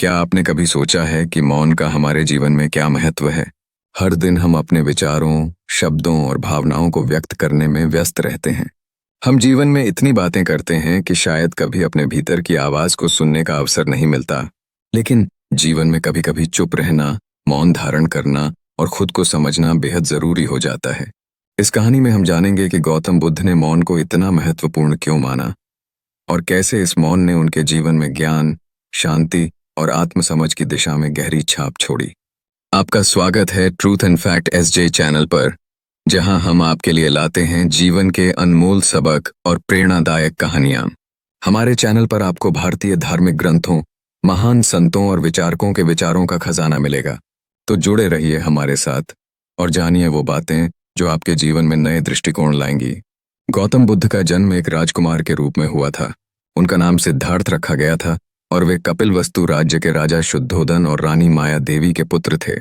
क्या आपने कभी सोचा है कि मौन का हमारे जीवन में क्या महत्व है? हर दिन हम अपने विचारों, शब्दों और भावनाओं को व्यक्त करने में व्यस्त रहते हैं। हम जीवन में इतनी बातें करते हैं कि शायद कभी अपने भीतर की आवाज को सुनने का अवसर नहीं मिलता। लेकिन जीवन में कभी-कभी चुप रहना, मौन धारण करना और खुद को समझना बेहद जरूरी हो जाता है। इस कहानी में हम जानेंगे कि गौतम बुद्ध ने मौन को इतना महत्वपूर्ण क्यों माना और कैसे इस मौन ने उनके जीवन में ज्ञान, शांति और आत्मसमझ की दिशा में गहरी छाप छोड़ी। आपका स्वागत है truth and fact SJ channel पर, जहां हम आपके लिए लाते हैं जीवन के अनमोल सबक और प्रेरणादायक कहानियां। हमारे चैनल पर आपको भारतीय धार्मिक ग्रंथों, महान संतों और विचारकों के विचारों का खजाना मिलेगा। तो जुड़े रहिए हमारे साथ और जानिए वो बातें जो आपके जीवन में नए दृष्टिकोण लाएंगी। गौतम बुद्ध का जन्म एक राजकुमार के रूप में हुआ था। उनका नाम सिद्धार्थ रखा गया था और वे कपिलवस्तु राज्य के राजा शुद्धोधन और रानी माया देवी के पुत्र थे।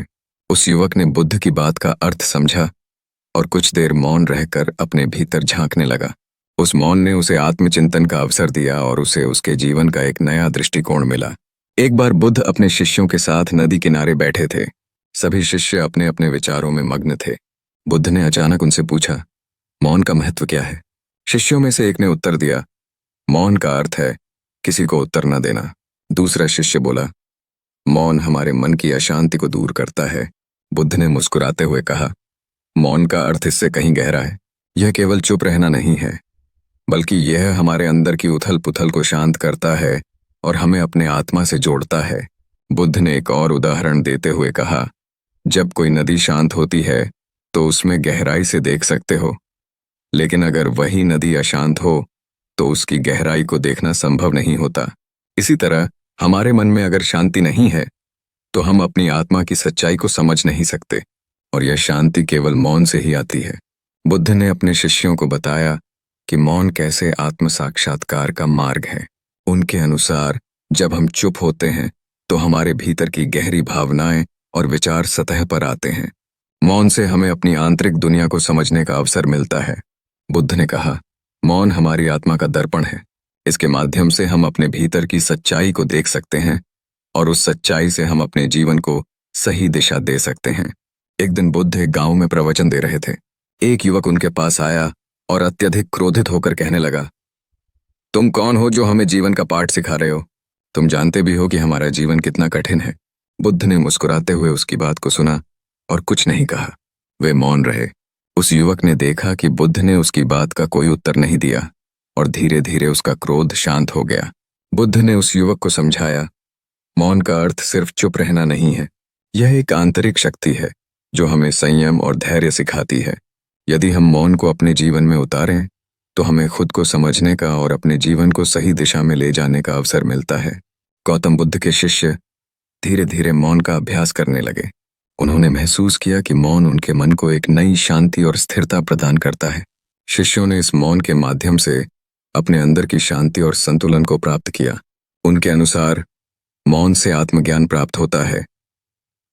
उस युवक ने बुद्ध की बात का अर्थ समझा और कुछ देर मौन रहकर अपने भीतर झांकने लगा। उस मौन ने उसे आत्मचिंतन का अवसर दिया और उसे उसके जीवन का एक नया दृष्टिकोण मिला। एक बार बुद्ध अपने शिष्यों के साथ नदी किनारे बैठे थे। सभी शिष्य अपने अपने विचारों में मग्न थे। बुद्ध ने अचानक उनसे पूछा, मौन का महत्व क्या है? शिष्यों में से एक ने उत्तर दिया, मौन का अर्थ है किसी को उत्तर न देना। दूसरा शिष्य बोला, मौन हमारे मन की अशांति को दूर करता है। बुद्ध ने मुस्कुराते हुए कहा, मौन का अर्थ इससे कहीं गहरा है। यह केवल चुप रहना नहीं है, बल्कि यह हमारे अंदर की उथल पुथल को शांत करता है और हमें अपने आत्मा से जोड़ता है। बुद्ध ने एक और उदाहरण देते हुए कहा, जब कोई नदी शांत होती है तो उसमें गहराई से देख सकते हो, लेकिन अगर वही नदी अशांत हो तो उसकी गहराई को देखना संभव नहीं होता। इसी तरह हमारे मन में अगर शांति नहीं है तो हम अपनी आत्मा की सच्चाई को समझ नहीं सकते, और यह शांति केवल मौन से ही आती है। बुद्ध ने अपने शिष्यों को बताया कि मौन कैसे आत्म साक्षात्कार का मार्ग है। उनके अनुसार जब हम चुप होते हैं तो हमारे भीतर की गहरी भावनाएं और विचार सतह पर आते हैं। मौन से हमें अपनी आंतरिक दुनिया को समझने का अवसर मिलता है। बुद्ध ने कहा, मौन हमारी आत्मा का दर्पण है। इसके माध्यम से हम अपने भीतर की सच्चाई को देख सकते हैं और उस सच्चाई से हम अपने जीवन को सही दिशा दे सकते हैं। एक दिन बुद्ध एक गांव में प्रवचन दे रहे थे। एक युवक उनके पास आया और अत्यधिक क्रोधित होकर कहने लगा, तुम कौन हो जो हमें जीवन का पाठ सिखा रहे हो? तुम जानते भी हो कि हमारा जीवन कितना कठिन है। बुद्ध ने मुस्कुराते हुए उसकी बात को सुना और कुछ नहीं कहा। वे मौन रहे। उस युवक ने देखा कि बुद्ध ने उसकी बात का कोई उत्तर नहीं दिया और धीरे धीरे उसका क्रोध शांत हो गया। बुद्ध ने उस युवक को समझाया, मौन का अर्थ सिर्फ चुप रहना नहीं है। यह एक आंतरिक शक्ति है जो हमें संयम और धैर्य सिखाती है। यदि हम मौन को अपने जीवन में उतारें तो हमें खुद को समझने का और अपने जीवन को सही दिशा में ले जाने का अवसर मिलता है। गौतम बुद्ध के शिष्य धीरे धीरे मौन का अभ्यास करने लगे। उन्होंने महसूस किया कि मौन उनके मन को एक नई शांति और स्थिरता प्रदान करता है। शिष्यों ने इस मौन के माध्यम से अपने अंदर की शांति और संतुलन को प्राप्त किया। उनके अनुसार मौन से आत्मज्ञान प्राप्त होता है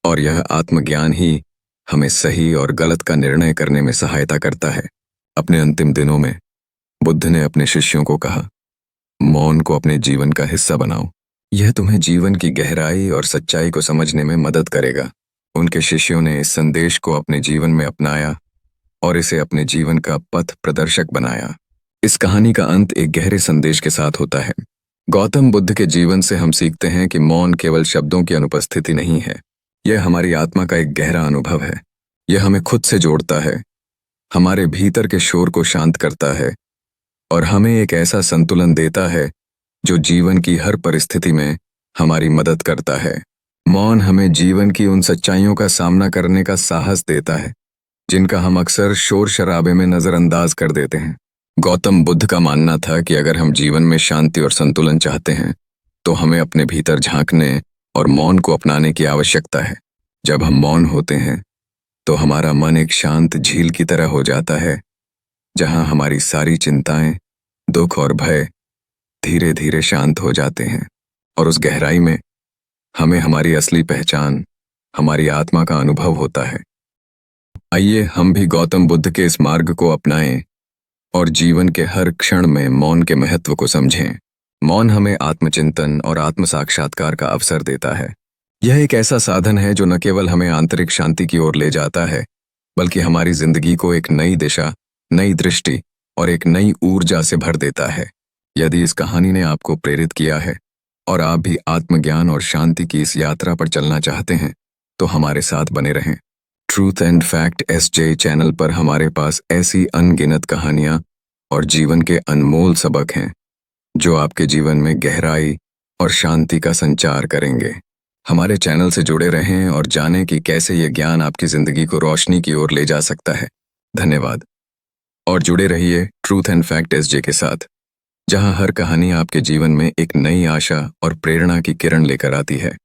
और यह आत्मज्ञान ही हमें सही और गलत का निर्णय करने में सहायता करता है। अपने अंतिम दिनों में बुद्ध ने अपने शिष्यों को कहा, मौन को अपने जीवन का हिस्सा बनाओ। यह तुम्हें जीवन की गहराई और सच्चाई को समझने में मदद करेगा। उनके शिष्यों ने इस संदेश को अपने जीवन में अपनाया और इसे अपने जीवन का पथ प्रदर्शक बनाया। इस कहानी का अंत एक गहरे संदेश के साथ होता है। गौतम बुद्ध के जीवन से हम सीखते हैं कि मौन केवल शब्दों की अनुपस्थिति नहीं है। यह हमारी आत्मा का एक गहरा अनुभव है। यह हमें खुद से जोड़ता है, हमारे भीतर के शोर को शांत करता है और हमें एक ऐसा संतुलन देता है जो जीवन की हर परिस्थिति में हमारी मदद करता है। मौन हमें जीवन की उन सच्चाइयों का सामना करने का साहस देता है जिनका हम अक्सर शोर शराबे में नजरअंदाज कर देते हैं। गौतम बुद्ध का मानना था कि अगर हम जीवन में शांति और संतुलन चाहते हैं तो हमें अपने भीतर झांकने और मौन को अपनाने की आवश्यकता है। जब हम मौन होते हैं तो हमारा मन एक शांत झील की तरह हो जाता है, जहां हमारी सारी चिंताएं, दुख और भय धीरे धीरे शांत हो जाते हैं और उस गहराई में हमें हमारी असली पहचान, हमारी आत्मा का अनुभव होता है। आइए हम भी गौतम बुद्ध के इस मार्ग को अपनाएं और जीवन के हर क्षण में मौन के महत्व को समझें। मौन हमें आत्मचिंतन और आत्म साक्षात्कार का अवसर देता है। यह एक ऐसा साधन है जो न केवल हमें आंतरिक शांति की ओर ले जाता है, बल्कि हमारी जिंदगी को एक नई दिशा, नई दृष्टि और एक नई ऊर्जा से भर देता है। यदि इस कहानी ने आपको प्रेरित किया है और आप भी आत्मज्ञान और शांति की इस यात्रा पर चलना चाहते हैं, तो हमारे साथ बने रहें। Truth and fact SJ channel पर हमारे पास ऐसी अनगिनत कहानियां और जीवन के अनमोल सबक हैं जो आपके जीवन में गहराई और शांति का संचार करेंगे। हमारे चैनल से जुड़े रहें और जानें कि कैसे ये ज्ञान आपकी जिंदगी को रोशनी की ओर ले जा सकता है। धन्यवाद। और जुड़े रहिए ट्रूथ एंड फैक्ट एसजे के साथ, जहां हर कहानी आपके जीवन में एक नई आशा और प्रेरणा की किरण लेकर आती है।